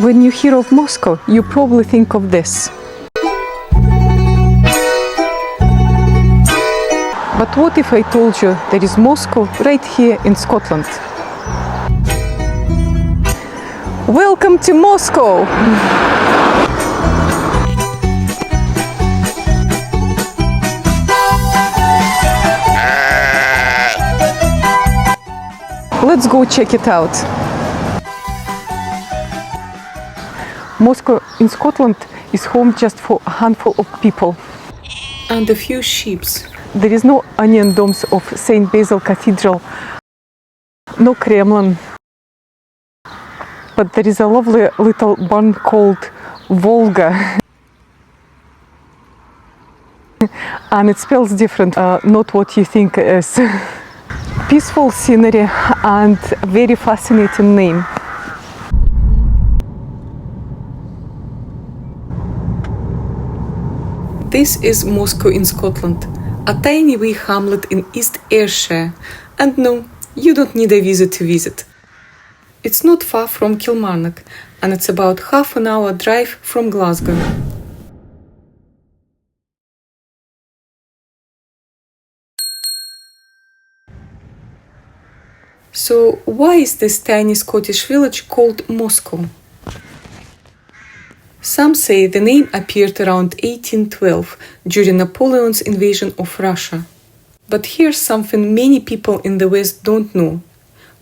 When you hear of Moscow, you probably think of this. But what if I told you there is Moscow right here in Scotland? Welcome to Moscow! Let's go check it out. Moscow in Scotland is home just for a handful of people. And a few sheep. There is no onion domes of St. Basil Cathedral, no Kremlin. But there is a lovely little barn called Vulga. And it spells different, not what you think it is. Peaceful scenery and very fascinating name. This is Moscow in Scotland, a tiny wee hamlet in East Ayrshire. And no, you don't need a visa to visit. It's not far from Kilmarnock, and it's about half an hour drive from Glasgow. So why is this tiny Scottish village called Moscow? Some say the name appeared around 1812 during Napoleon's invasion of Russia. But here's something many people in the West don't know.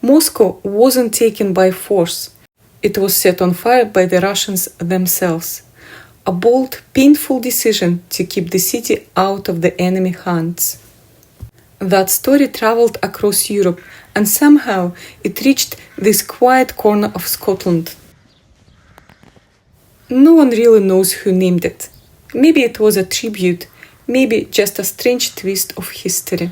Moscow wasn't taken by force. It was set on fire by the Russians themselves. A bold, painful decision to keep the city out of the enemy hands. That story traveled across Europe, and somehow it reached this quiet corner of Scotland. No one really knows who named it. Maybe it was a tribute, maybe just a strange twist of history.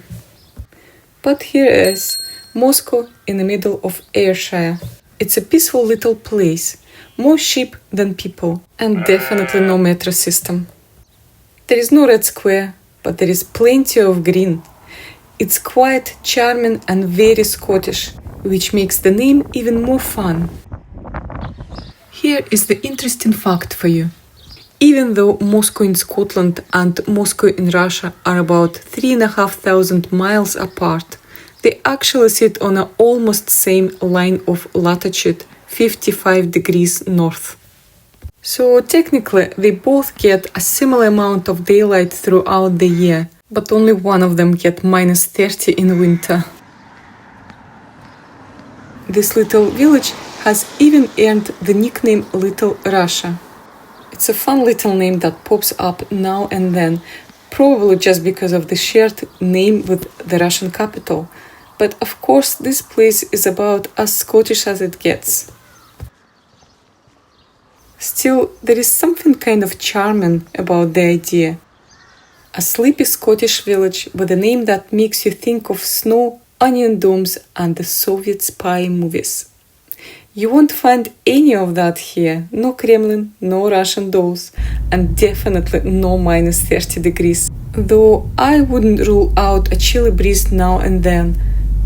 But here is Moscow in the middle of Ayrshire. It's a peaceful little place, more sheep than people, and definitely no metro system. There is no red square, but there is plenty of green. It's quiet, charming and very Scottish, which makes the name even more fun. Here is the interesting fact for you. Even though Moscow in Scotland and Moscow in Russia are about 3,500 miles apart, they actually sit on an almost same line of latitude, 55 degrees north. So technically, they both get a similar amount of daylight throughout the year, but only one of them get minus 30 in winter. This little village has even earned the nickname Little Russia. It's a fun little name that pops up now and then, probably just because of the shared name with the Russian capital. But of course, this place is about as Scottish as it gets. Still, there is something kind of charming about the idea. A sleepy Scottish village with a name that makes you think of snow, onion domes, and the Soviet spy movies. You won't find any of that here. No Kremlin, no Russian dolls, and definitely no minus 30 degrees. Though I wouldn't rule out a chilly breeze now and then,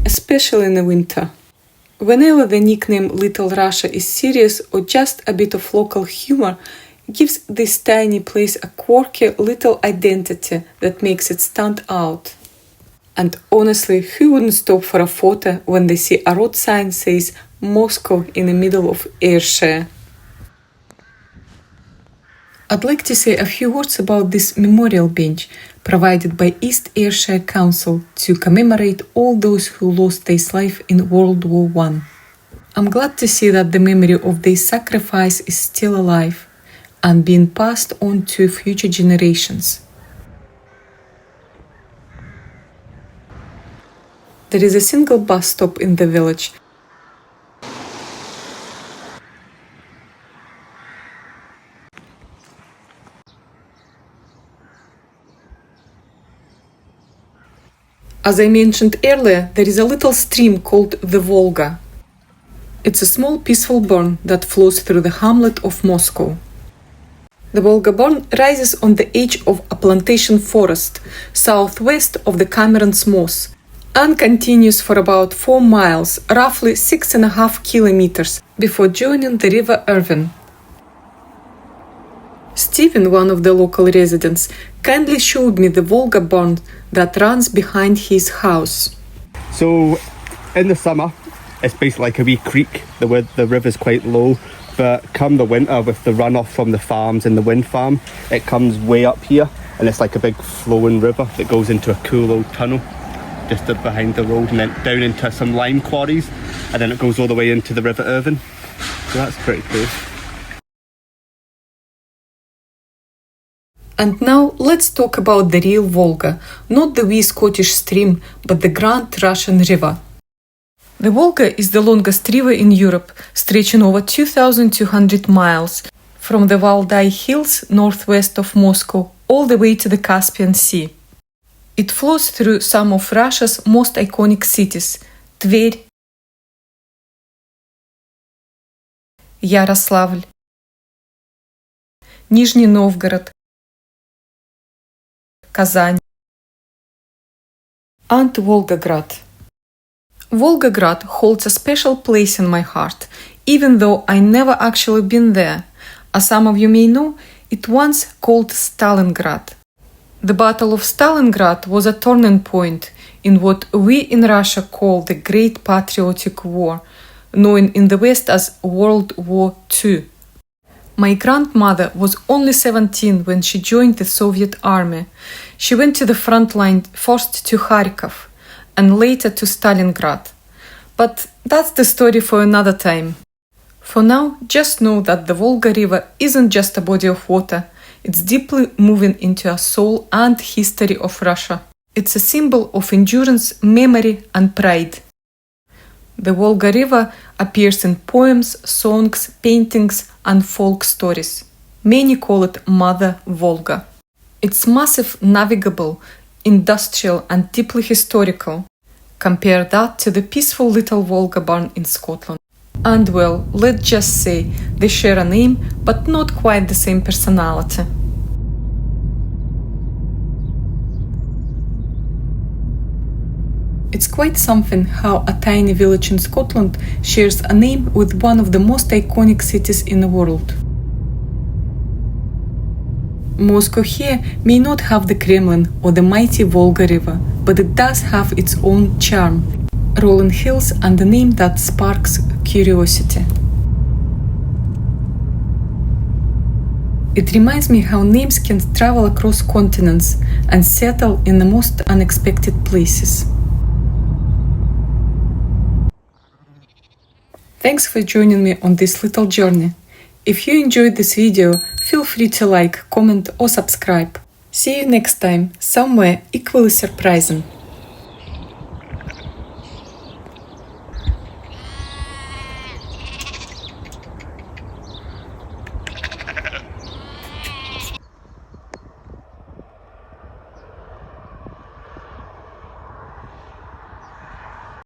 especially in the winter. Whenever the nickname Little Russia is serious or just a bit of local humor, it gives this tiny place a quirky little identity that makes it stand out. And honestly, who wouldn't stop for a photo when they see a road sign says Moscow in the middle of Ayrshire? I'd like to say a few words about this memorial bench provided by East Ayrshire Council to commemorate all those who lost their life in World War I. I'm glad to see that the memory of their sacrifice is still alive and being passed on to future generations. There is a single bus stop in the village. As I mentioned earlier, there is a little stream called the Vulga. It's a small peaceful burn that flows through the hamlet of Moscow. The Vulga burn rises on the edge of a plantation forest, southwest of the Cameron's Moss, and continues for about 4 miles, roughly 6.5 kilometers, before joining the River Irvine, Steven, one of the local residents, kindly showed me the Volga pond that runs behind his house. So in the summer, it's basically like a wee creek. The river's quite low, but come the winter with the runoff from the farms and the wind farm, it comes way up here, and it's like a big flowing river that goes into a cool old tunnel just up behind the road and then down into some lime quarries, and then it goes all the way into the River Irvine. So that's pretty cool. And now let's talk about the real Volga, not the wee Scottish stream, but the Grand Russian River. The Volga is the longest river in Europe, stretching over 2,200 miles, from the Valdai Hills northwest of Moscow all the way to the Caspian Sea. It flows through some of Russia's most iconic cities: Tver, Yaroslavl, Nizhny Novgorod, Kazan, and Volgograd. Volgograd holds a special place in my heart, even though I never actually been there. As some of you may know, it once called Stalingrad. The Battle of Stalingrad was a turning point in what we in Russia call the Great Patriotic War, known in the West as World War II. My grandmother was only 17 when she joined the Soviet army. She went to the front line first to Kharkov and later to Stalingrad. But that's the story for another time. For now, just know that the Volga River isn't just a body of water. It's deeply moving into a soul and history of Russia. It's a symbol of endurance, memory, and pride. The Volga River appears in poems, songs, paintings, and folk stories. Many call it Mother Volga. It's massive, navigable, industrial, and deeply historical. Compare that to the peaceful little Volga barn in Scotland. And well, let's just say they share a name, but not quite the same personality. It's quite something how a tiny village in Scotland shares a name with one of the most iconic cities in the world. Moscow here may not have the Kremlin or the mighty Volga River, but it does have its own charm, rolling hills and a name that sparks curiosity. It reminds me how names can travel across continents and settle in the most unexpected places. Thanks for joining me on this little journey. If you enjoyed this video, feel free to like, comment or subscribe. See you next time, somewhere equally surprising.